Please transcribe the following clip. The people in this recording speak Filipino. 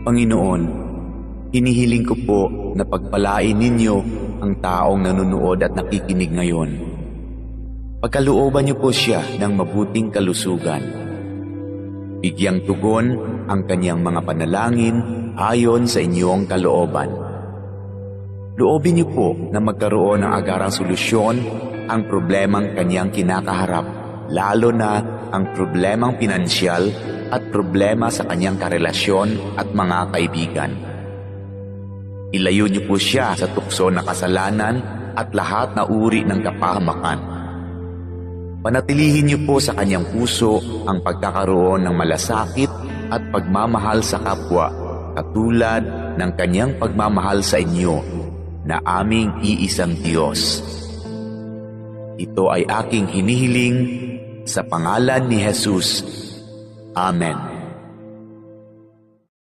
Panginoon, hinihiling ko po na pagpalain ninyo ang taong nanonood at nakikinig ngayon. Pagkalooban niyo po siya ng mabuting kalusugan. Bigyang tugon ang kanyang mga panalangin ayon sa inyong kalooban. Loobin niyo po na magkaroon ng agarang solusyon ang problemang kanyang kinakaharap, lalo na ang problemang pinansyal at problema sa kanyang karelasyon at mga kaibigan. Ilayo niyo po siya sa tukso na kasalanan at lahat na uri ng kapahamakan. Panatilihin niyo po sa kanyang puso ang pagkakaroon ng malasakit at pagmamahal sa kapwa, katulad ng kanyang pagmamahal sa inyo na aming iisang Diyos. Ito ay aking hinihiling sa pangalan ni Jesus. Amen.